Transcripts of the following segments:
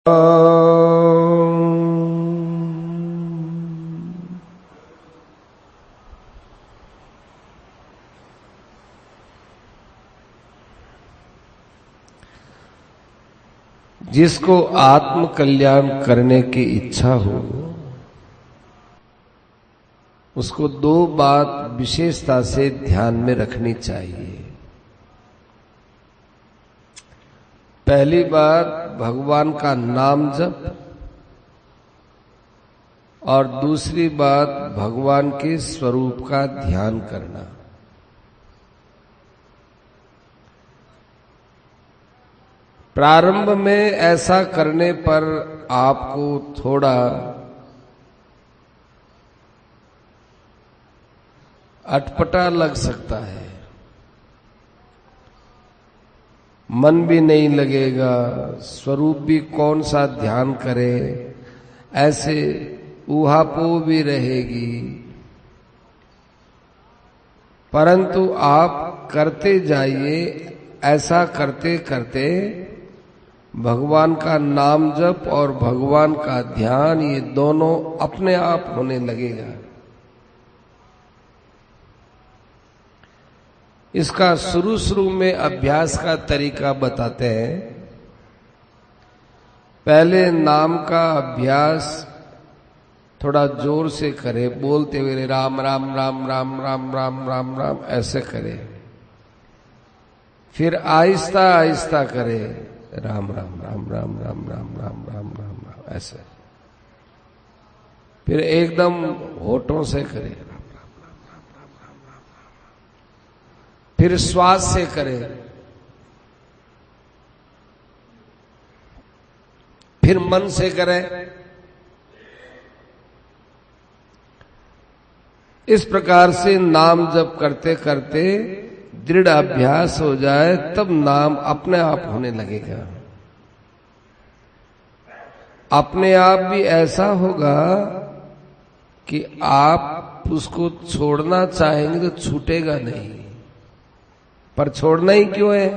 जिसको आत्म कल्याण करने की इच्छा हो उसको दो बात विशेषता से ध्यान में रखनी चाहिए। पहली बात भगवान का नाम जप और दूसरी बात भगवान के स्वरूप का ध्यान करना। प्रारंभ में ऐसा करने पर आपको थोड़ा अटपटा लग सकता है, मन भी नहीं लगेगा, स्वरूप भी कौन सा ध्यान करे, ऐसे ऊहापोह भी रहेगी। परंतु आप करते जाइए। ऐसा करते करते भगवान का नाम जप और भगवान का ध्यान ये दोनों अपने आप होने लगेगा। इसका शुरू में अभ्यास का तरीका बताते हैं। पहले नाम का अभ्यास थोड़ा जोर से करे, बोलते हुए राम राम राम राम राम राम राम राम ऐसे करे। फिर आहिस्ता आहिस्ता करे, राम राम राम राम राम राम राम राम राम राम ऐसे। फिर एकदम होठों से करे, राम राम राम राम राम राम राम राम। फिर श्वास से करे, फिर मन से करे। इस प्रकार से नाम जप करते करते दृढ़ अभ्यास हो जाए तब नाम अपने आप होने लगेगा। अपने आप भी ऐसा होगा कि आप उसको छोड़ना चाहेंगे तो छूटेगा नहीं। पर छोड़ना ही क्यों है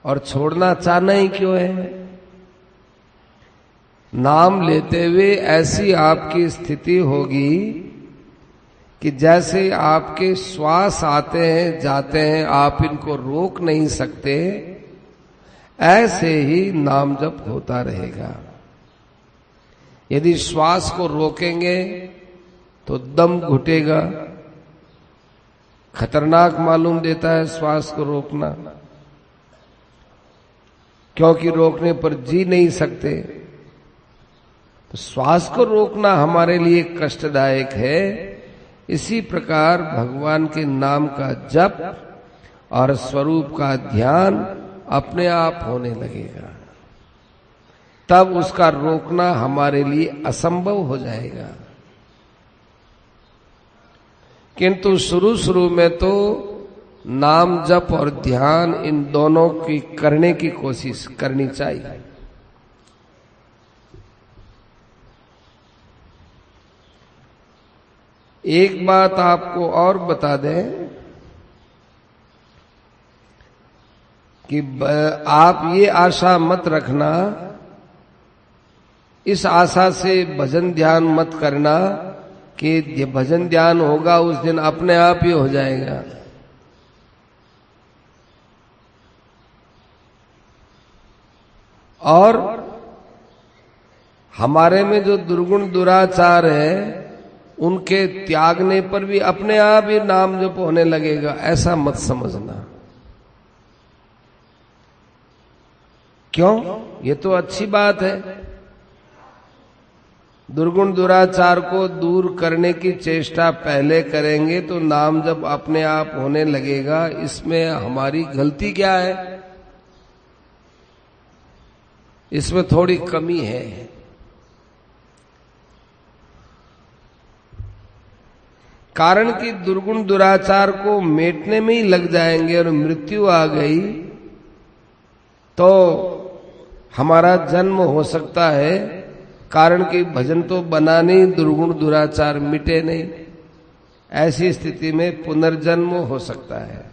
और छोड़ना चाहना ही क्यों है? नाम लेते हुए ऐसी आपकी स्थिति होगी कि जैसे आपके श्वास आते हैं जाते हैं, आप इनको रोक नहीं सकते, ऐसे ही नाम जप होता रहेगा। यदि श्वास को रोकेंगे तो दम घुटेगा, खतरनाक मालूम देता है श्वास को रोकना, क्योंकि रोकने पर जी नहीं सकते। तो श्वास को रोकना हमारे लिए कष्टदायक है। इसी प्रकार भगवान के नाम का जप और स्वरूप का ध्यान अपने आप होने लगेगा, तब उसका रोकना हमारे लिए असंभव हो जाएगा। किंतु शुरू में तो नाम जप और ध्यान इन दोनों की करने की कोशिश करनी चाहिए। एक बात आपको और बता दें कि आप ये आशा मत रखना, इस आशा से भजन ध्यान मत करना कि ये भजन ध्यान होगा उस दिन अपने आप ही हो जाएगा। और हमारे में जो दुर्गुण दुराचार है उनके त्यागने पर भी अपने आप ही नाम जप होने लगेगा, ऐसा मत समझना। क्यों? ये तो अच्छी बात है। दुर्गुण दुराचार को दूर करने की चेष्टा पहले करेंगे तो नाम जप अपने आप होने लगेगा। इसमें हमारी गलती क्या है? इसमें थोड़ी कमी है। कारण कि दुर्गुण दुराचार को मेटने में ही लग जाएंगे और मृत्यु आ गई तो हमारा जन्म हो सकता है। कारण कि भजन तो बना नहीं, दुर्गुण दुराचार मिटे नहीं। ऐसी स्थिति में पुनर्जन्म हो सकता है।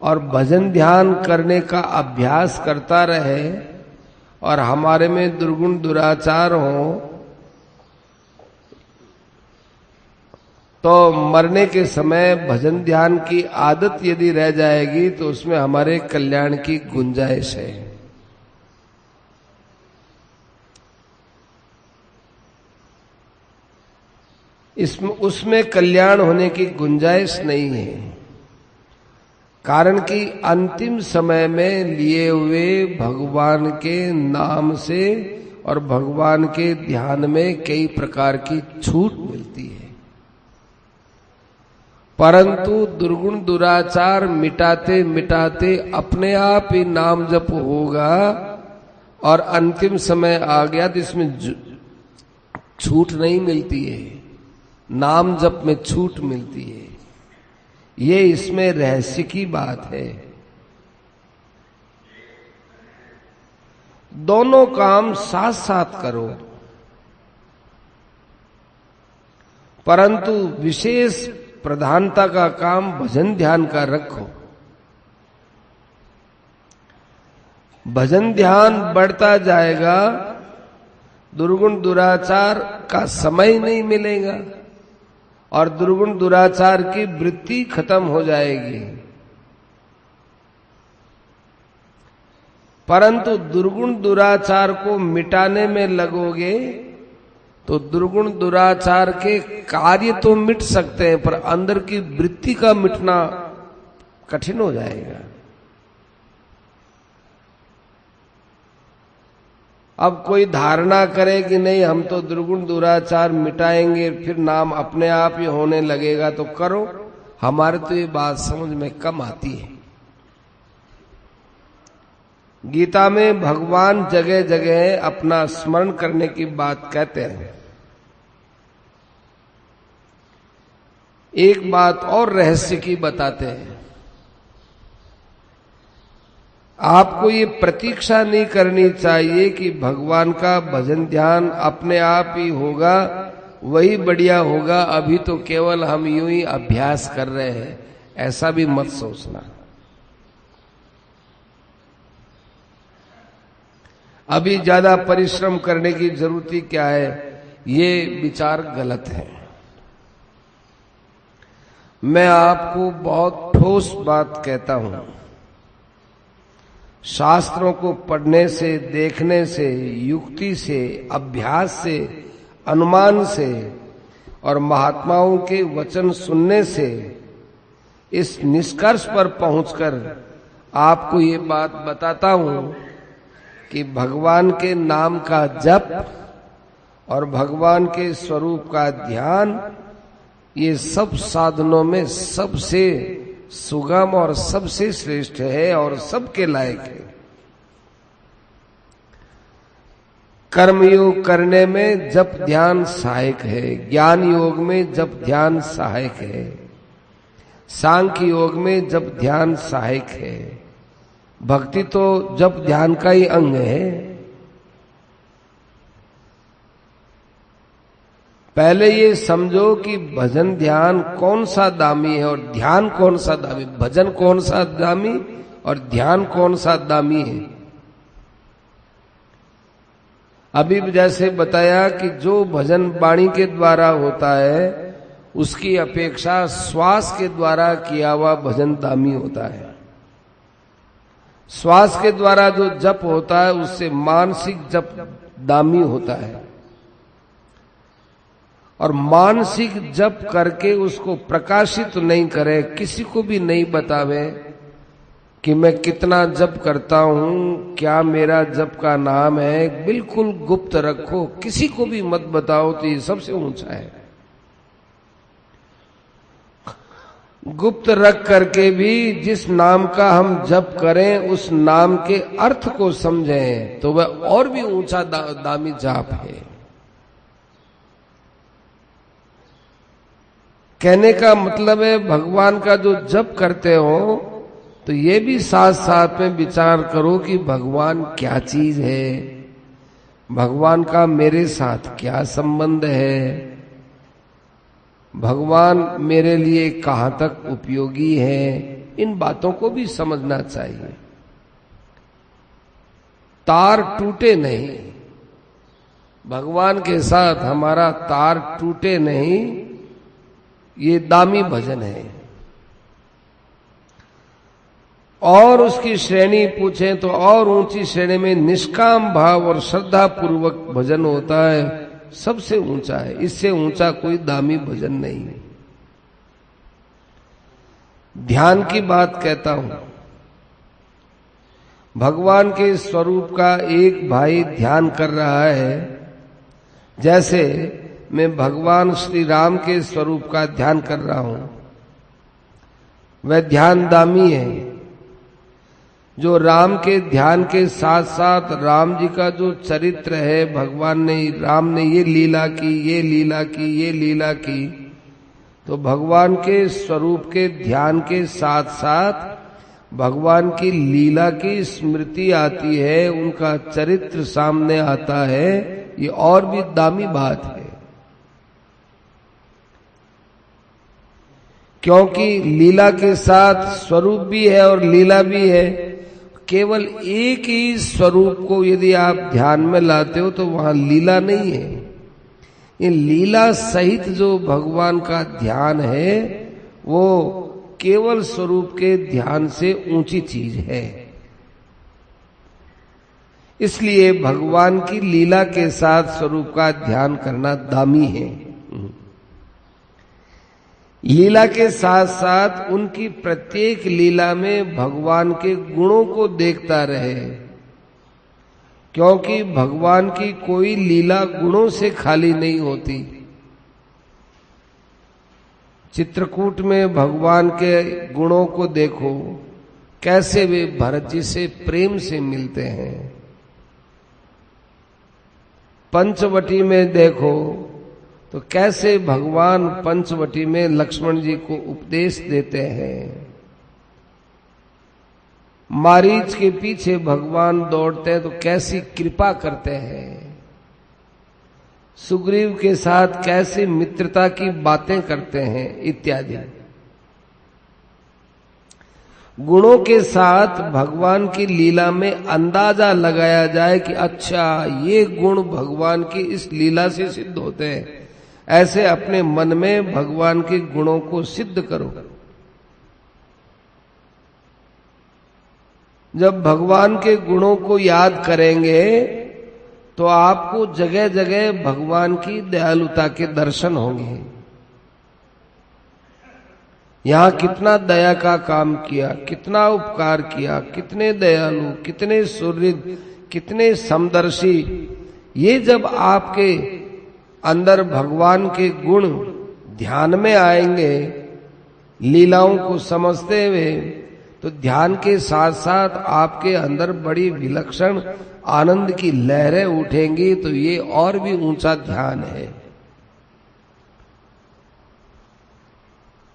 और भजन ध्यान करने का अभ्यास करता रहे और हमारे में दुर्गुण दुराचार हो तो मरने के समय भजन ध्यान की आदत यदि रह जाएगी तो उसमें हमारे कल्याण की गुंजाइश है। इसमें उसमें कल्याण होने की गुंजाइश नहीं है, कारण कि अंतिम समय में लिए हुए भगवान के नाम से और भगवान के ध्यान में कई प्रकार की छूट मिलती है, परंतु दुर्गुण दुराचार मिटाते मिटाते अपने आप ही नाम जप होगा और अंतिम समय आ गया तो इसमें छूट नहीं मिलती है, नाम जप में छूट मिलती है। ये इसमें रहस्य की बात है। दोनों काम साथ साथ करो, परंतु विशेष प्रधानता का काम भजन ध्यान का रखो। भजन ध्यान बढ़ता जाएगा, दुर्गुण दुराचार का समय नहीं मिलेगा और दुर्गुण दुराचार की वृत्ति खत्म हो जाएगी। परंतु दुर्गुण दुराचार को मिटाने में लगोगे तो दुर्गुण दुराचार के कार्य तो मिट सकते हैं, पर अंदर की वृत्ति का मिटना कठिन हो जाएगा। अब कोई धारणा करे कि नहीं हम तो दुर्गुण दुराचार मिटाएंगे फिर नाम अपने आप ही होने लगेगा, तो करो। हमारे तो ये बात समझ में कम आती है। गीता में भगवान जगह जगह अपना स्मरण करने की बात कहते हैं। एक बात और रहस्य की बताते हैं, आपको ये प्रतीक्षा नहीं करनी चाहिए कि भगवान का भजन ध्यान अपने आप ही होगा, वही बढ़िया होगा, अभी तो केवल हम यूं ही अभ्यास कर रहे हैं, ऐसा भी मत सोचना। अभी ज्यादा परिश्रम करने की जरूरत ही क्या है, ये विचार गलत है। मैं आपको बहुत ठोस बात कहता हूं, शास्त्रों को पढ़ने से, देखने से, युक्ति से, अभ्यास से, अनुमान से और महात्माओं के वचन सुनने से इस निष्कर्ष पर पहुंचकर आपको ये बात बताता हूं कि भगवान के नाम का जप और भगवान के स्वरूप का ध्यान ये सब साधनों में सबसे सुगम और सबसे श्रेष्ठ है और सबके लायक है। कर्मयोग करने में जप ध्यान सहायक है, ज्ञान योग में जप ध्यान सहायक है, सांख्य योग में जप ध्यान सहायक है, भक्ति तो जप ध्यान का ही अंग है। पहले ये समझो कि भजन ध्यान कौन सा दामी है और ध्यान कौन सा दामी, भजन कौन सा दामी और ध्यान कौन सा दामी है। अभी जैसे बताया कि जो भजन वाणी के द्वारा होता है उसकी अपेक्षा श्वास के द्वारा किया हुआ भजन दामी होता है। श्वास के द्वारा जो जप होता है उससे मानसिक जप दामी होता है, और मानसिक जप करके उसको प्रकाशित नहीं करे, किसी को भी नहीं बतावे कि मैं कितना जप करता हूं, क्या मेरा जप का नाम है, बिल्कुल गुप्त रखो, किसी को भी मत बताओ, तो ये सबसे ऊंचा है। गुप्त रख करके भी जिस नाम का हम जप करें उस नाम के अर्थ को समझें तो वह और भी ऊंचा दामी जाप है। कहने का मतलब है भगवान का जो जप करते हो तो ये भी साथ साथ में विचार करो कि भगवान क्या चीज है, भगवान का मेरे साथ क्या संबंध है, भगवान मेरे लिए कहाँ तक उपयोगी है, इन बातों को भी समझना चाहिए। तार टूटे नहीं, भगवान के साथ हमारा तार टूटे नहीं, ये दामी भजन है। और उसकी श्रेणी पूछें तो और ऊंची श्रेणी में निष्काम भाव और श्रद्धा पूर्वक भजन होता है, सबसे ऊंचा है। इससे ऊंचा कोई दामी भजन नहीं है। ध्यान की बात कहता हूं, भगवान के स्वरूप का एक भाई ध्यान कर रहा है, जैसे मैं भगवान श्री राम के स्वरूप का ध्यान कर रहा हूं। वह ध्यान दामी है। जो राम के ध्यान के साथ साथ राम जी का जो चरित्र है, भगवान ने, राम ने ये लीला की, ये लीला की, ये लीला की, तो भगवान के स्वरूप के ध्यान के साथ साथ भगवान की लीला की स्मृति आती है, उनका चरित्र सामने आता है। ये और भी दामी बात है, क्योंकि लीला के साथ स्वरूप भी है और लीला भी है। केवल एक ही स्वरूप को यदि आप ध्यान में लाते हो तो वहां लीला नहीं है। ये लीला सहित जो भगवान का ध्यान है वो केवल स्वरूप के ध्यान से ऊंची चीज है। इसलिए भगवान की लीला के साथ स्वरूप का ध्यान करना दामी है। लीला के साथ साथ उनकी प्रत्येक लीला में भगवान के गुणों को देखता रहे, क्योंकि भगवान की कोई लीला गुणों से खाली नहीं होती। चित्रकूट में भगवान के गुणों को देखो, कैसे वे भरत जी से प्रेम से मिलते हैं। पंचवटी में देखो तो कैसे भगवान पंचवटी में लक्ष्मण जी को उपदेश देते हैं। मारीच के पीछे भगवान दौड़ते हैं तो कैसी कृपा करते हैं। सुग्रीव के साथ कैसी मित्रता की बातें करते हैं इत्यादि। गुणों के साथ भगवान की लीला में अंदाजा लगाया जाए कि अच्छा ये गुण भगवान की इस लीला से सिद्ध होते हैं। ऐसे अपने मन में भगवान के गुणों को सिद्ध करो। जब भगवान के गुणों को याद करेंगे तो आपको जगह जगह भगवान की दयालुता के दर्शन होंगे। यहां कितना दया का काम किया, कितना उपकार किया, कितने दयालु, कितने सुहृद, कितने समदर्शी। ये जब आपके अंदर भगवान के गुण ध्यान में आएंगे, लीलाओं को समझते हुए, तो ध्यान के साथ साथ आपके अंदर बड़ी विलक्षण आनंद की लहरें उठेंगी। तो ये और भी ऊंचा ध्यान है।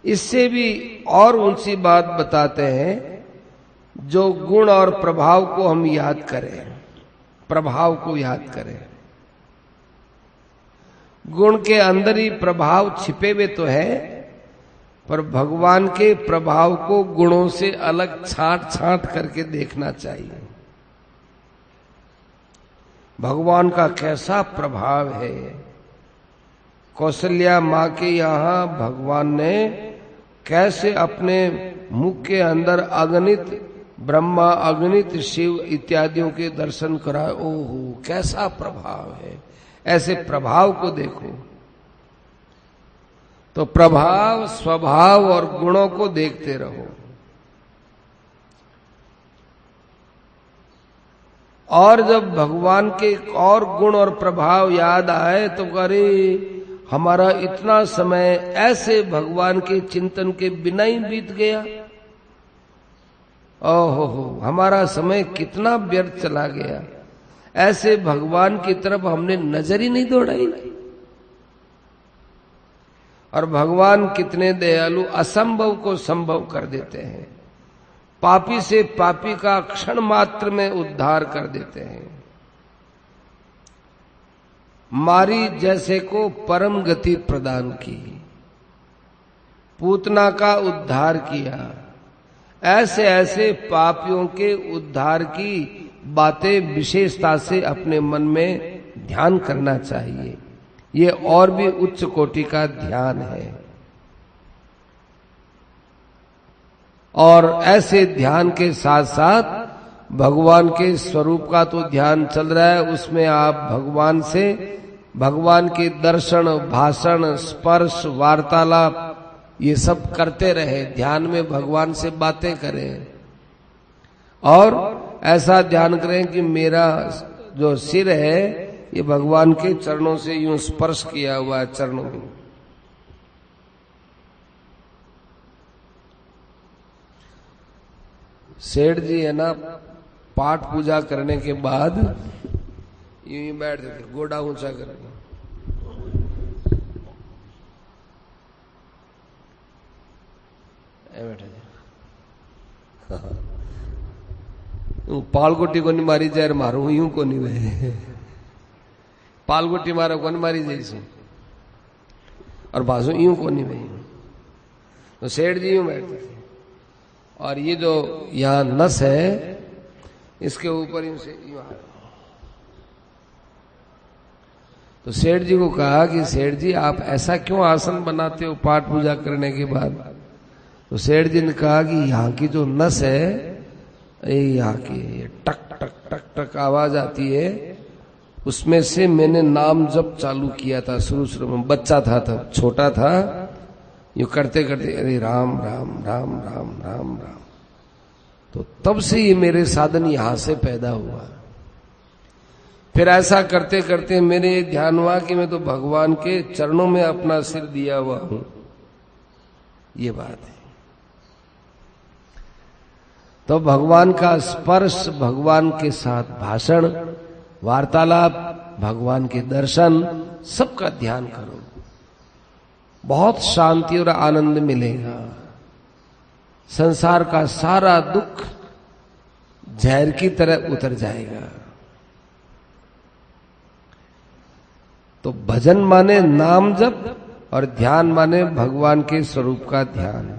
इससे भी और ऊंची बात बताते हैं, जो गुण और प्रभाव को हम याद करें, प्रभाव को याद करें। गुण के अंदर ही प्रभाव छिपे हुए तो है, पर भगवान के प्रभाव को गुणों से अलग छांट छांट करके देखना चाहिए। भगवान का कैसा प्रभाव है। कौशल्या माँ के यहाँ भगवान ने कैसे अपने मुख के अंदर अगणित ब्रह्मा, अगणित शिव इत्यादियों के दर्शन कराए। ओहो, कैसा प्रभाव है। ऐसे प्रभाव को देखो। तो प्रभाव, स्वभाव और गुणों को देखते रहो। और जब भगवान के और गुण और प्रभाव याद आए तो अरे हमारा इतना समय ऐसे भगवान के चिंतन के बिना ही बीत गया। ओहो, हमारा समय कितना व्यर्थ चला गया। ऐसे भगवान की तरफ हमने नजर ही नहीं दौड़ाई। और भगवान कितने दयालु, असंभव को संभव कर देते हैं। पापी से पापी का क्षण मात्र में उद्धार कर देते हैं। मारी जैसे को परम गति प्रदान की, पूतना का उद्धार किया। ऐसे ऐसे पापियों के उद्धार की बातें विशेषता से अपने मन में ध्यान करना चाहिए। ये और भी उच्च कोटि का ध्यान है। और ऐसे ध्यान के साथ साथ भगवान के स्वरूप का तो ध्यान चल रहा है, उसमें आप भगवान से भगवान के दर्शन, भाषण, स्पर्श, वार्तालाप ये सब करते रहे, ध्यान में भगवान से बातें करें। और ऐसा ध्यान करें कि मेरा जो सिर है ये भगवान के चरणों से यूं स्पर्श किया हुआ है, चरणों में। सेठ जी है ना, पाठ पूजा करने के बाद यूं ही बैठ जाते, गोडा ऊंचा करके। पालगोटी को नहीं मारी जाए मारू, यूं को नहीं वे पालगोटी मारो को नहीं मारी जैसी, और बाजू यूं को नहीं वे। तो सेठ जी यूं बैठते थे, और ये जो यहाँ नस है इसके ऊपर यूं से यूं आ। तो सेठ जी को कहा कि सेठ जी आप ऐसा क्यों आसन बनाते हो पाठ पूजा करने के बाद? तो सेठ जी ने कहा कि यहाँ की जो नस है, ये यहाँ की ये टक टक टक टक आवाज आती है, उसमें से मैंने नाम जप चालू किया था शुरू शुरू में, बच्चा था तब, छोटा था, यूं करते करते अरे राम राम राम राम राम राम, तो तब से ये मेरे साधन यहां से पैदा हुआ। फिर ऐसा करते करते मेरे ध्यान हुआ कि मैं तो भगवान के चरणों में अपना सिर दिया हुआ हूं। ये बात है। तो भगवान का स्पर्श, भगवान के साथ भाषण, वार्तालाप, भगवान के दर्शन, सबका ध्यान करो, बहुत शांति और आनंद मिलेगा। संसार का सारा दुख जहर की तरह उतर जाएगा। तो भजन माने नाम जप और ध्यान माने भगवान के स्वरूप का ध्यान।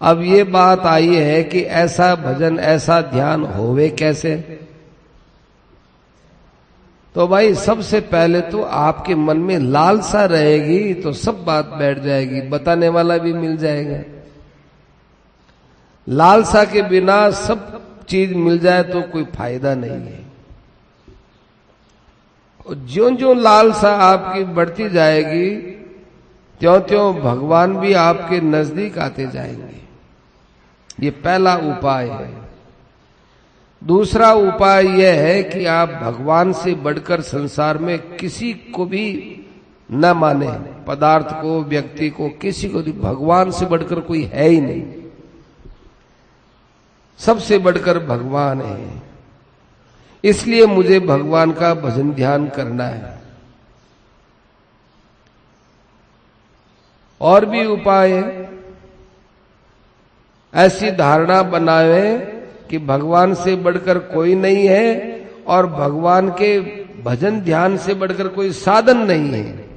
अब ये बात आई है कि ऐसा भजन, ऐसा ध्यान होवे कैसे? तो भाई सबसे पहले तो आपके मन में लालसा रहेगी तो सब बात बैठ जाएगी, बताने वाला भी मिल जाएगा। लालसा के बिना सब चीज मिल जाए तो कोई फायदा नहीं है। और ज्यों ज्यों लालसा आपकी बढ़ती जाएगी त्यों त्यों भगवान भी आपके नजदीक आते जाएंगे। ये पहला उपाय है। दूसरा उपाय यह है कि आप भगवान से बढ़कर संसार में किसी को भी न माने, पदार्थ को, व्यक्ति को, किसी को भी। भगवान से बढ़कर कोई है ही नहीं, सबसे बढ़कर भगवान है। इसलिए मुझे भगवान का भजन ध्यान करना है। और भी उपाय है। ऐसी धारणा बनावे कि भगवान से बढ़कर कोई नहीं है और भगवान के भजन ध्यान से बढ़कर कोई साधन नहीं है।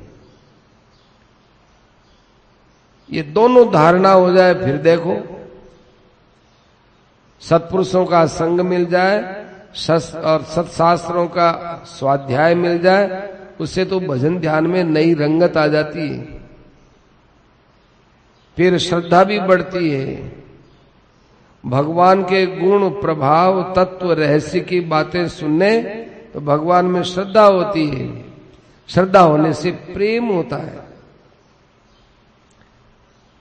ये दोनों धारणा हो जाए, फिर देखो सत्पुरुषों का संग मिल जाए और सत्शास्त्रों का स्वाध्याय मिल जाए, उससे तो भजन ध्यान में नई रंगत आ जाती है। फिर श्रद्धा भी बढ़ती है। भगवान के गुण, प्रभाव, तत्व, रहस्य की बातें सुनने तो भगवान में श्रद्धा होती है। श्रद्धा होने से प्रेम होता है।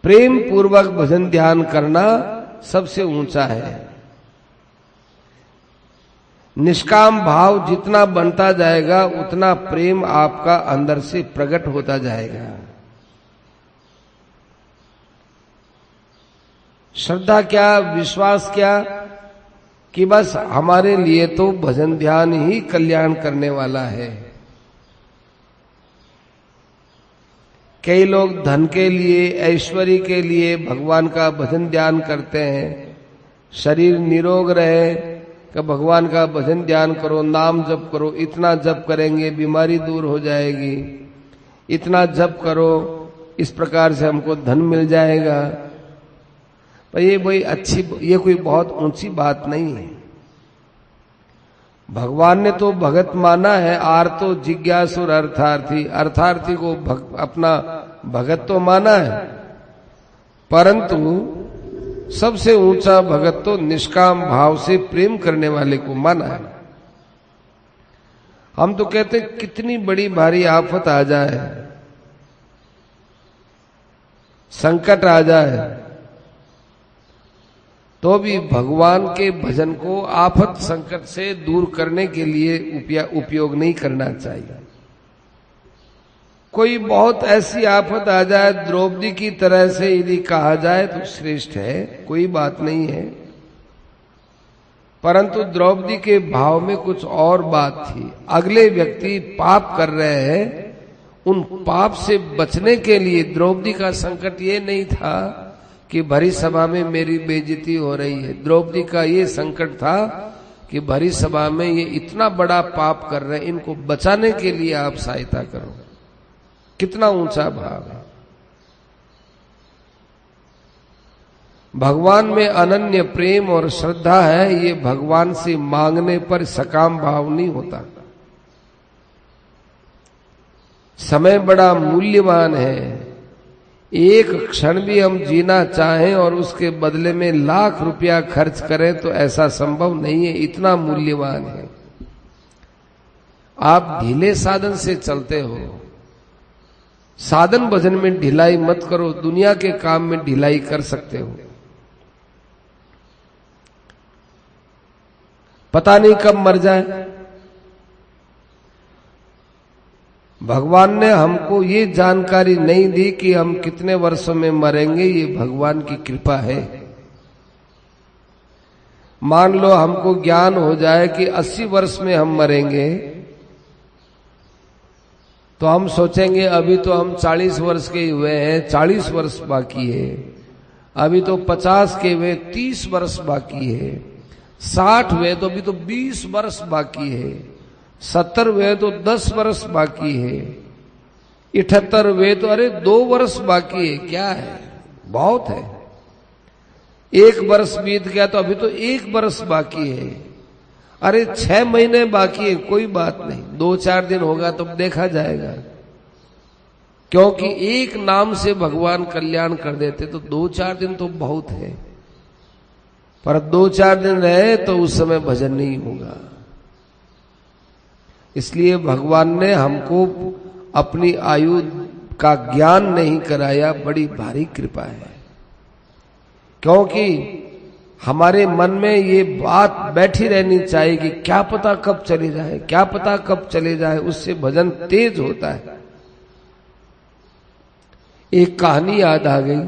प्रेम पूर्वक भजन ध्यान करना सबसे ऊंचा है। निष्काम भाव जितना बनता जाएगा उतना प्रेम आपका अंदर से प्रकट होता जाएगा। श्रद्धा क्या, विश्वास क्या कि बस हमारे लिए तो भजन ध्यान ही कल्याण करने वाला है। कई लोग धन के लिए, ऐश्वर्य के लिए भगवान का भजन ध्यान करते हैं। शरीर निरोग रहे कि भगवान का भजन ध्यान करो, नाम जप करो, इतना जप करेंगे बीमारी दूर हो जाएगी, इतना जप करो इस प्रकार से हमको धन मिल जाएगा। पर ये कोई बहुत ऊंची बात नहीं है। भगवान ने तो भगत माना है, आर तो जिज्ञासुर अर्थार्थी, अर्थार्थी को अपना भगत तो माना है, परंतु सबसे ऊंचा भगत तो निष्काम भाव से प्रेम करने वाले को माना है। हम तो कहते हैं कितनी बड़ी भारी आफत आ जाए, संकट आ जाए, तो भी भगवान के भजन को आफत संकट से दूर करने के लिए उपयोग नहीं करना चाहिए। कोई बहुत ऐसी आफत आ जाए द्रौपदी की तरह से यदि कहा जाए तो श्रेष्ठ है, कोई बात नहीं है, परंतु द्रौपदी के भाव में कुछ और बात थी। अगले व्यक्ति पाप कर रहे हैं, उन पाप से बचने के लिए द्रौपदी का संकट ये नहीं था कि भरी सभा में मेरी बेइज्जती हो रही है। द्रौपदी का ये संकट था कि भरी सभा में ये इतना बड़ा पाप कर रहे हैं, इनको बचाने के लिए आप सहायता करो। कितना ऊंचा भाव है। भगवान में अनन्य प्रेम और श्रद्धा है, ये भगवान से मांगने पर सकाम भाव नहीं होता। समय बड़ा मूल्यवान है। एक क्षण भी हम जीना चाहें और उसके बदले में लाख रुपया खर्च करें तो ऐसा संभव नहीं है, इतना मूल्यवान है। आप ढीले साधन से चलते हो, साधन भजन में ढिलाई मत करो, दुनिया के काम में ढिलाई कर सकते हो। पता नहीं कब मर जाए। भगवान ने हमको ये जानकारी नहीं दी कि हम कितने वर्षों में मरेंगे, ये भगवान की कृपा है। मान लो हमको ज्ञान हो जाए कि 80 वर्ष में हम मरेंगे, तो हम सोचेंगे अभी तो हम 40 वर्ष के हुए हैं, 40 वर्ष बाकी है। अभी तो 50 के हुए, 30 वर्ष बाकी है। 60 हुए तो अभी तो 20 वर्ष बाकी है। 70 हुए तो 10 वर्ष बाकी है। 78 हुए तो अरे 2 वर्ष बाकी है। क्या है, बहुत है। 1 वर्ष बीत गया तो अभी तो 1 वर्ष बाकी है। अरे 6 महीने बाकी है, कोई बात नहीं, 2-4 दिन होगा तब देखा जाएगा। क्योंकि एक नाम से भगवान कल्याण कर देते, तो 2-4 दिन तो बहुत है। पर 2-4 दिन रहे तो उस समय भजन नहीं होगा। इसलिए भगवान ने हमको अपनी आयु का ज्ञान नहीं कराया, बड़ी भारी कृपा है। क्योंकि हमारे मन में ये बात बैठी रहनी चाहिए कि क्या पता कब चले जाए, क्या पता कब चले जाए, उससे भजन तेज होता है। एक कहानी याद आ गई।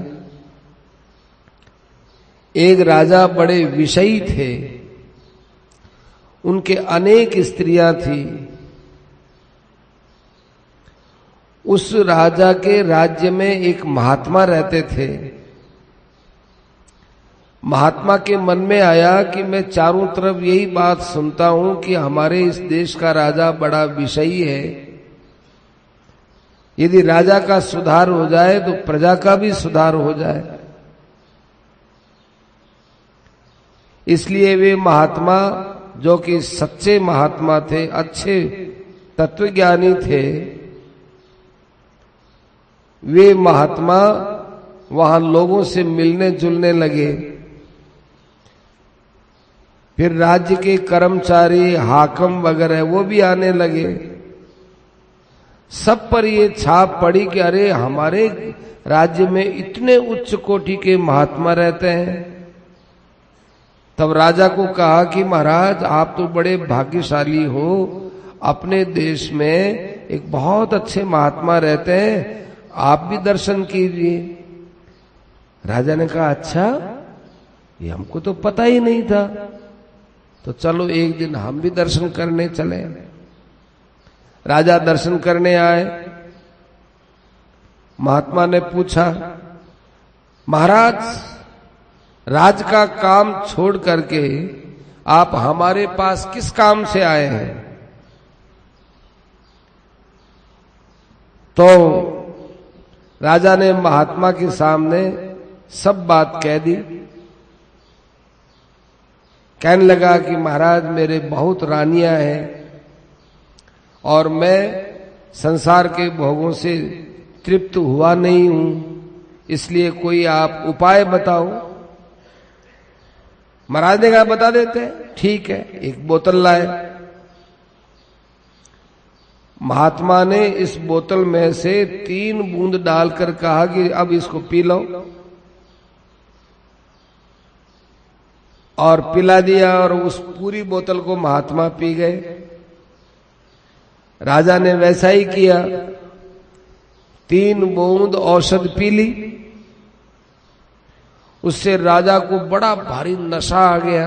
एक राजा बड़े विषयी थे, उनके अनेक स्त्रियां थी। उस राजा के राज्य में एक महात्मा रहते थे। महात्मा के मन में आया कि मैं चारों तरफ यही बात सुनता हूं कि हमारे इस देश का राजा बड़ा विषयी है। यदि राजा का सुधार हो जाए तो प्रजा का भी सुधार हो जाए। इसलिए वे महात्मा, जो कि सच्चे महात्मा थे, अच्छे तत्वज्ञानी थे, वे महात्मा वहां लोगों से मिलने जुलने लगे। फिर राज्य के कर्मचारी, हाकम वगैरह वो भी आने लगे। सब पर ये छाप पड़ी कि अरे हमारे राज्य में इतने उच्च कोटि के महात्मा रहते हैं। तब राजा को कहा कि महाराज आप तो बड़े भाग्यशाली हो, अपने देश में एक बहुत अच्छे महात्मा रहते हैं, आप भी दर्शन कीजिए। राजा ने कहा अच्छा, ये हमको तो पता ही नहीं था, तो चलो एक दिन हम भी दर्शन करने चले। राजा दर्शन करने आए। महात्मा ने पूछा, महाराज राज का काम छोड़ करके आप हमारे पास किस काम से आए हैं? तो राजा ने महात्मा के सामने सब बात कह दी। कहने लगा कि महाराज मेरे बहुत रानियां हैं और मैं संसार के भोगों से तृप्त हुआ नहीं हूं, इसलिए कोई आप उपाय बताओ। महाराज ने कहा बता देते हैं। ठीक है, एक बोतल लाए। महात्मा ने इस बोतल में से 3 बूंद डालकर कहा कि अब इसको पी लो, और पिला दिया, और उस पूरी बोतल को महात्मा पी गए। राजा ने वैसा ही किया, 3 बूंद औषध पी ली। उससे राजा को बड़ा भारी नशा आ गया।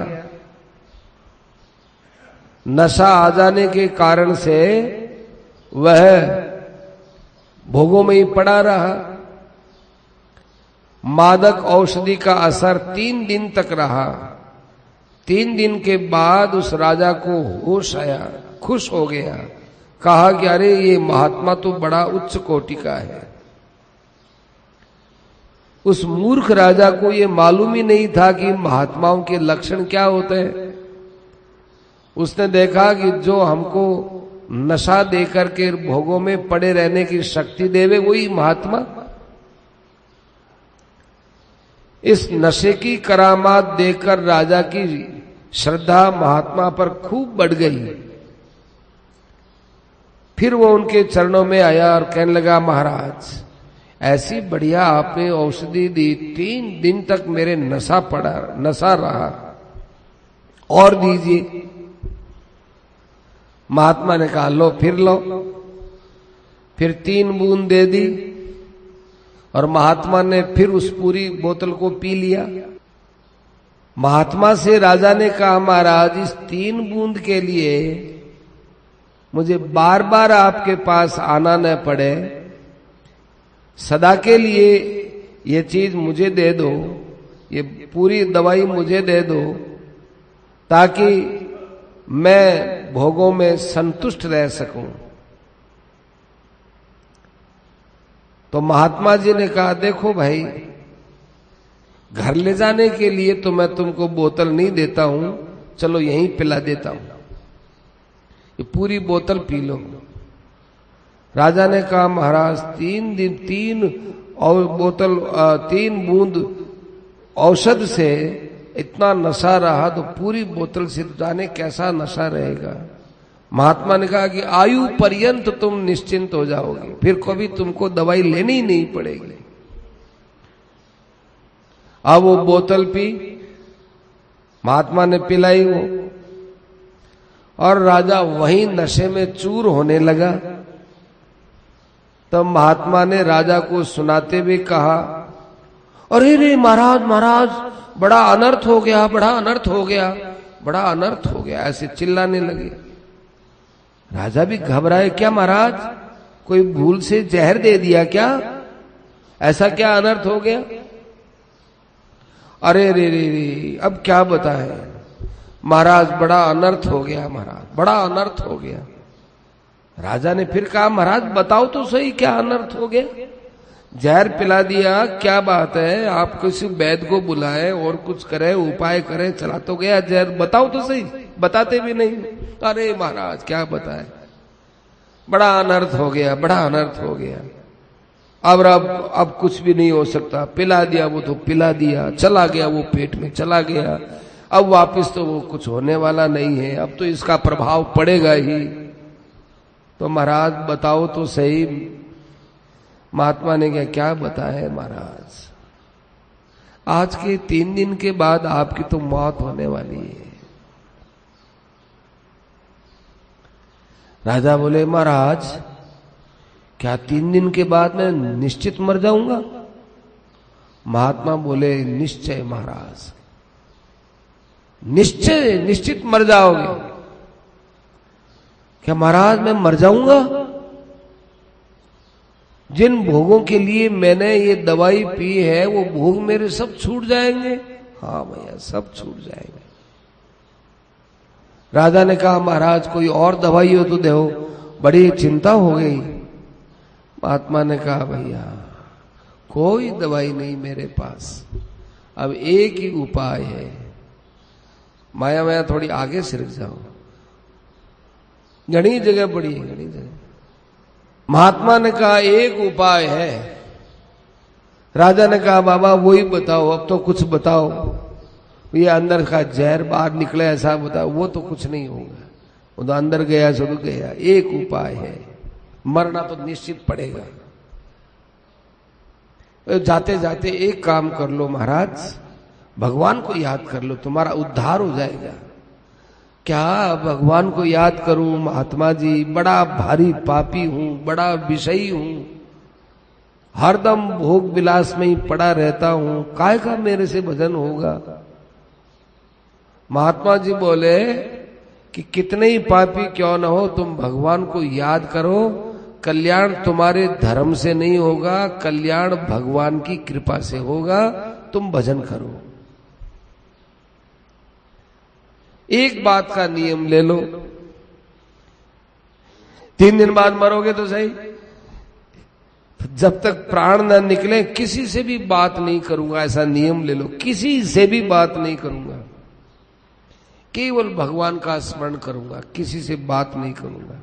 नशा आ जाने के कारण से वह भोगों में ही पड़ा रहा। मादक औषधि का असर 3 दिन तक रहा। 3 दिन के बाद उस राजा को होश आया, खुश हो गया, कहा कि अरे ये महात्मा तो बड़ा उच्च कोटि का है। उस मूर्ख राजा को ये मालूम ही नहीं था कि महात्माओं के लक्षण क्या होते हैं। उसने देखा कि जो हमको नशा देकर के भोगों में पड़े रहने की शक्ति देवे वही महात्मा। इस नशे की करामात देखकर राजा की श्रद्धा महात्मा पर खूब बढ़ गई। फिर वो उनके चरणों में आया और कहने लगा, महाराज ऐसी बढ़िया आपने औषधि दी, 3 दिन तक मेरे नशा रहा, और दीजिए। महात्मा ने कहा लो, फिर लो। फिर 3 बूंद दे दी और महात्मा ने फिर उस पूरी बोतल को पी लिया। महात्मा से राजा ने कहा, महाराज इस 3 बूंद के लिए मुझे बार बार आपके पास आना न पड़े, सदा के लिए ये चीज मुझे दे दो, ये पूरी दवाई मुझे दे दो, ताकि मैं भोगों में संतुष्ट रह सकूं। तो महात्मा जी ने कहा, देखो भाई, घर ले जाने के लिए तो मैं तुमको बोतल नहीं देता हूं, चलो यहीं पिला देता हूं, ये पूरी बोतल पी लो। राजा ने कहा, महाराज 3 बूंद औषध से इतना नशा रहा तो पूरी बोतल से जाने कैसा नशा रहेगा। महात्मा ने कहा कि आयु पर्यंत तुम निश्चिंत हो जाओगे, फिर कभी तुमको दवाई लेनी ही नहीं पड़ेगी। अब वो बोतल पी, महात्मा ने पिलाई वो, और राजा वहीं नशे में चूर होने लगा। तब महात्मा ने राजा को सुनाते हुए कहा, अरे रे महाराज, महाराज बड़ा अनर्थ हो गया, बड़ा अनर्थ हो गया, बड़ा अनर्थ हो गया, ऐसे चिल्लाने लगे। राजा भी घबराए, क्या महाराज कोई भूल से जहर दे दिया क्या? ऐसा क्या अनर्थ हो गया? अरे रे रे रे, अब क्या बताएं महाराज, बड़ा अनर्थ हो गया, महाराज बड़ा अनर्थ हो गया। राजा ने फिर कहा, महाराज बताओ तो सही क्या अनर्थ हो गया? जहर पिला दिया, क्या बात है, आप किसी वैद्य को बुलाए और कुछ करे, उपाय करे, चला तो गया जहर, बताओ तो सही। बताते भी नहीं। अरे महाराज क्या बताए, बड़ा अनर्थ हो गया, बड़ा अनर्थ हो गया। अब कुछ भी नहीं हो सकता। पिला दिया, वो तो पिला दिया, चला गया, वो पेट में चला गया, अब वापस तो वो कुछ होने वाला नहीं है, अब तो इसका प्रभाव पड़ेगा ही। तो महाराज बताओ तो सही। महात्मा ने क्या बताए, महाराज आज के 3 दिन के बाद आपकी तो मौत होने वाली है। राजा बोले, महाराज क्या 3 दिन के बाद मैं निश्चित मर जाऊंगा? महात्मा बोले, निश्चय महाराज, निश्चय निश्चित मर जाओगे। क्या महाराज मैं मर जाऊंगा? जिन भोगों के लिए मैंने ये दवाई पी है वो भोग मेरे सब छूट जाएंगे? हाँ भैया, सब छूट जाएंगे। राजा ने कहा, महाराज कोई और दवाई हो तो दो, बड़ी चिंता हो गई। महात्मा ने कहा, भैया कोई दवाई नहीं मेरे पास, अब एक ही उपाय है। माया माया थोड़ी आगे सिरक जाओ। घनी जगह पड़ी है, घनी जगह। महात्मा ने कहा एक उपाय है। राजा ने कहा बाबा वही बताओ, अब तो कुछ बताओ, ये अंदर का जहर बाहर निकले ऐसा बताओ। वो तो कुछ नहीं होगा, वो तो अंदर गया सो गया। एक उपाय है, मरना तो निश्चित पड़ेगा। जाते जाते एक काम कर लो महाराज, भगवान को याद कर लो, तुम्हारा उद्धार हो जाएगा। क्या भगवान को याद करूं महात्मा जी, बड़ा भारी पापी हूं, बड़ा विषयी हूं, हरदम भोग विलास में ही पड़ा रहता हूं, काय का मेरे से भजन होगा। महात्मा जी बोले कि कितने ही पापी क्यों न हो, तुम भगवान को याद करो, कल्याण तुम्हारे धर्म से नहीं होगा, कल्याण भगवान की कृपा से होगा, तुम भजन करो। एक बात का नियम ले लो, 3 दिन बाद मरोगे तो सही, जब तक प्राण न निकले किसी से भी बात नहीं करूंगा, ऐसा नियम ले लो। किसी से भी बात नहीं करूंगा, केवल भगवान का स्मरण करूंगा, किसी से बात नहीं करूंगा।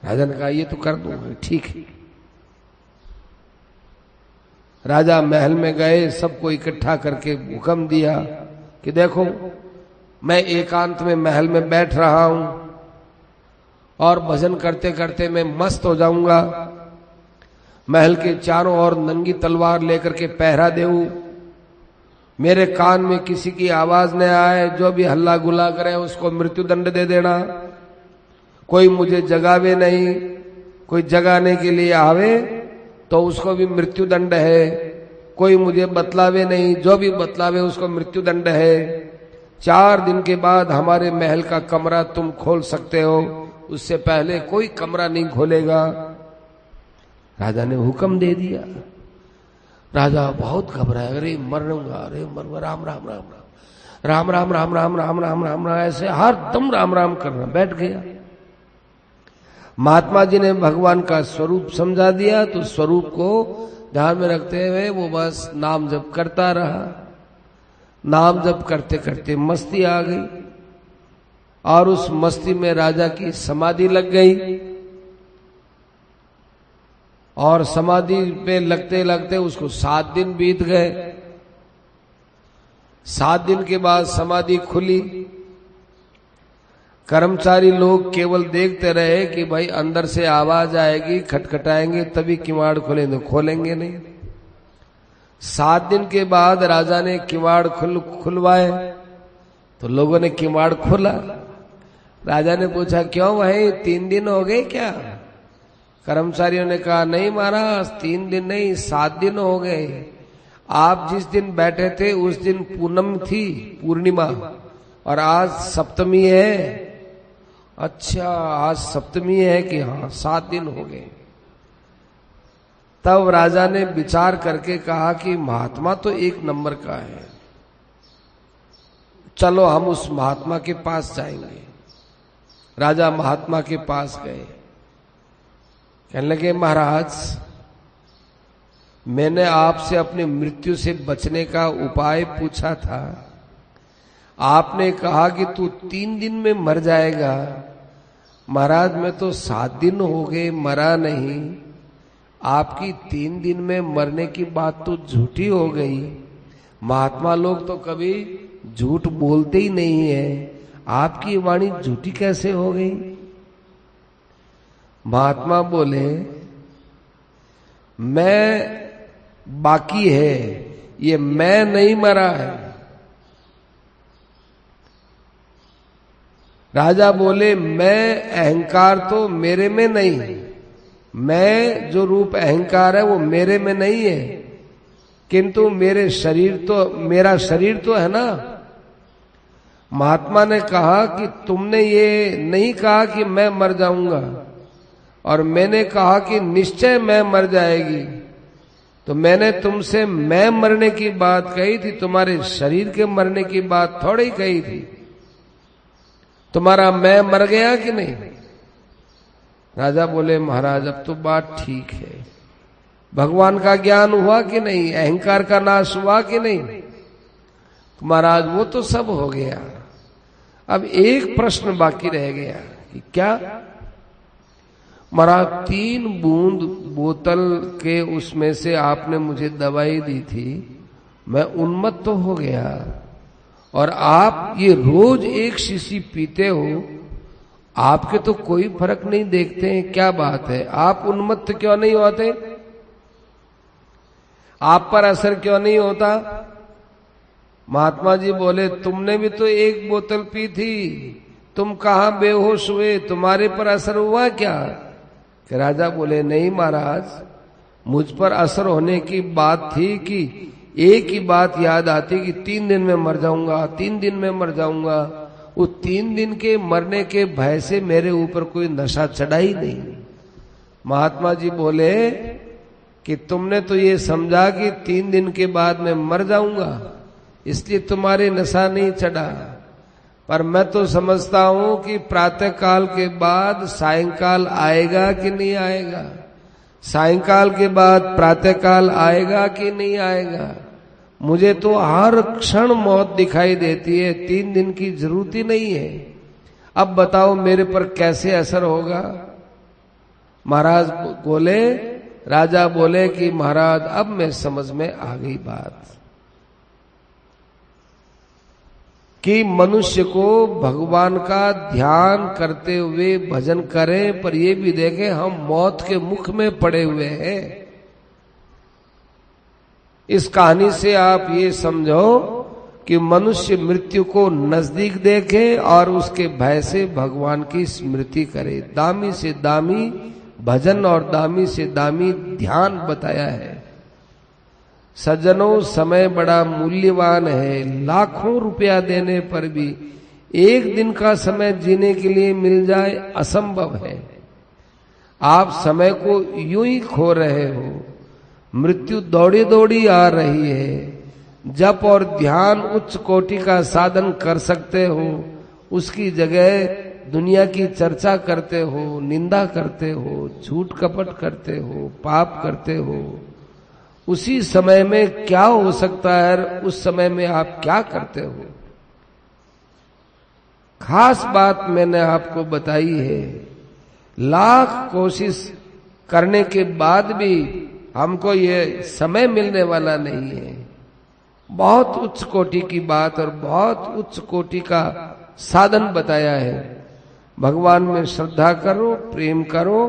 राजा ने कहा ये तो कर दूंगा, ठीक है। राजा महल में गए, सबको इकट्ठा करके हुक्म दिया कि देखो मैं एकांत में महल में बैठ रहा हूं और भजन करते करते मैं मस्त हो जाऊंगा। महल के चारों ओर नंगी तलवार लेकर के पहरा देऊं, मेरे कान में किसी की आवाज न आए, जो भी हल्ला गुल्ला करे उसको मृत्यु दंड दे देना। कोई मुझे जगावे नहीं, कोई जगाने के लिए आवे तो उसको भी मृत्यु दंड है। कोई मुझे बतलावे नहीं, जो भी बतलावे उसको मृत्यु दंड है। 4 दिन के बाद हमारे महल का कमरा तुम खोल सकते हो, उससे पहले कोई कमरा नहीं खोलेगा। राजा ने हुक्म दे दिया। राजा बहुत घबराया, अरे मरूंगा, अरे मरूंगा, राम राम राम राम राम राम राम राम राम राम राम, ऐसे हर दम राम राम करना। बैठ गया। महात्मा जी ने भगवान का स्वरूप समझा दिया, तो स्वरूप को ध्यान में रखते हुए वो बस नाम जप करता रहा। नाम जप करते करते मस्ती आ गई और उस मस्ती में राजा की समाधि लग गई। और समाधि पे लगते लगते उसको 7 दिन बीत गए। 7 दिन के बाद समाधि खुली। कर्मचारी लोग केवल देखते रहे कि भाई अंदर से आवाज आएगी, खटखटाएंगे तभी किवाड़ खोलेंगे, खोलेंगे नहीं। 7 दिन के बाद राजा ने किवाड़ खुलवाए तो लोगों ने किवाड़ खोला। राजा ने पूछा क्यों भाई 3 दिन हो गए क्या? कर्मचारियों ने कहा नहीं महाराज 3 दिन नहीं 7 दिन हो गए। आप जिस दिन बैठे थे उस दिन पूनम थी, पूर्णिमा, और आज सप्तमी है। अच्छा आज सप्तमी है कि हाँ 7 दिन हो गए। तब राजा ने विचार करके कहा कि महात्मा तो 1 नंबर का है, चलो हम उस महात्मा के पास जाएंगे। राजा महात्मा के पास गए। कहने लगे महाराज मैंने आपसे अपनी मृत्यु से बचने का उपाय पूछा था, आपने कहा कि तू 3 दिन में मर जाएगा। महाराज मैं तो 7 दिन हो गए मरा नहीं, आपकी 3 दिन में मरने की बात तो झूठी हो गई। महात्मा लोग तो कभी झूठ बोलते ही नहीं है, आपकी वाणी झूठी कैसे हो गई? महात्मा बोले मैं बाकी है, ये मैं नहीं मरा है। राजा बोले मैं अहंकार तो मेरे में नहीं, मैं जो रूप अहंकार है वो मेरे में नहीं है, किंतु मेरा शरीर तो है ना। महात्मा ने कहा कि तुमने ये नहीं कहा कि मैं मर जाऊंगा, और मैंने कहा कि निश्चय मैं मर जाएगी। तो मैंने तुमसे मैं मरने की बात कही थी, तुम्हारे शरीर के मरने की बात थोड़ी कही थी। तुम्हारा मैं मर गया कि नहीं? राजा बोले महाराज अब तो बात ठीक है, भगवान का ज्ञान हुआ कि नहीं, अहंकार का नाश हुआ कि नहीं? महाराज वो तो सब हो गया, अब एक प्रश्न बाकी रह गया कि क्या? महाराज 3 बूंद बोतल के उसमें से आपने मुझे दवाई दी थी, मैं उन्मत्त तो हो गया, और आप ये रोज 1 शीशी पीते हो, आपके तो कोई फर्क नहीं देखते हैं, क्या बात है? आप उन्मत्त क्यों नहीं होते? आप पर असर क्यों नहीं होता? महात्मा जी बोले, तुमने भी तो 1 बोतल पी थी, तुम कहां बेहोश हुए, तुम्हारे पर असर हुआ क्या? कि राजा बोले, नहीं महाराज, मुझ पर असर होने की बात थी कि एक ही बात याद आती कि 3 दिन में मर जाऊंगा, 3 दिन में मर जाऊंगा। वो 3 दिन के मरने के भय से मेरे ऊपर कोई नशा चढ़ा ही नहीं। महात्मा जी बोले कि तुमने तो ये समझा कि 3 दिन के बाद मैं मर जाऊंगा, इसलिए तुम्हारे नशा नहीं चढ़ा, पर मैं तो समझता हूं कि प्रातः काल के बाद सायंकाल आएगा कि नहीं आएगा, सायंकाल के बाद प्रातः काल आएगा कि नहीं आएगा। मुझे तो हर क्षण मौत दिखाई देती है, 3 दिन की जरूरत ही नहीं है। अब बताओ मेरे पर कैसे असर होगा? महाराज बोले, राजा बोले कि महाराज अब मैं समझ में आ गई बात कि मनुष्य को भगवान का ध्यान करते हुए भजन करें, पर ये भी देखें हम मौत के मुख में पड़े हुए हैं। इस कहानी से आप ये समझो कि मनुष्य मृत्यु को नजदीक देखे और उसके भय से भगवान की स्मृति करे। दामी से दामी भजन और दामी से दामी ध्यान बताया है। सज्जनों, समय बड़ा मूल्यवान है, लाखों रुपया देने पर भी 1 दिन का समय जीने के लिए मिल जाए असंभव है। आप समय को यूं ही खो रहे हो, मृत्यु दौड़ी दौड़ी आ रही है। जप और ध्यान उच्च कोटि का साधन कर सकते हो, उसकी जगह दुनिया की चर्चा करते हो, निंदा करते हो, झूठ कपट करते हो, पाप करते हो। उसी समय में क्या हो सकता है, उस समय में आप क्या करते हो? खास बात मैंने आपको बताई है। लाख कोशिश करने के बाद भी हमको ये समय मिलने वाला नहीं है। बहुत उच्च कोटि की बात और बहुत उच्च कोटि का साधन बताया है। भगवान में श्रद्धा करो, प्रेम करो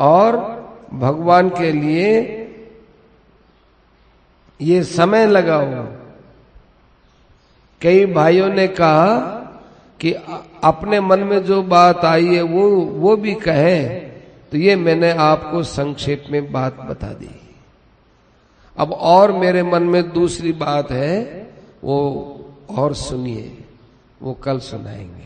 और भगवान के लिए ये समय लगाओ। कई भाइयों ने कहा कि अपने मन में जो बात आई है वो भी कहे, तो ये मैंने आपको संक्षेप में बात बता दी। अब और मेरे मन में दूसरी बात है, वो और सुनिए, वो कल सुनाएंगे।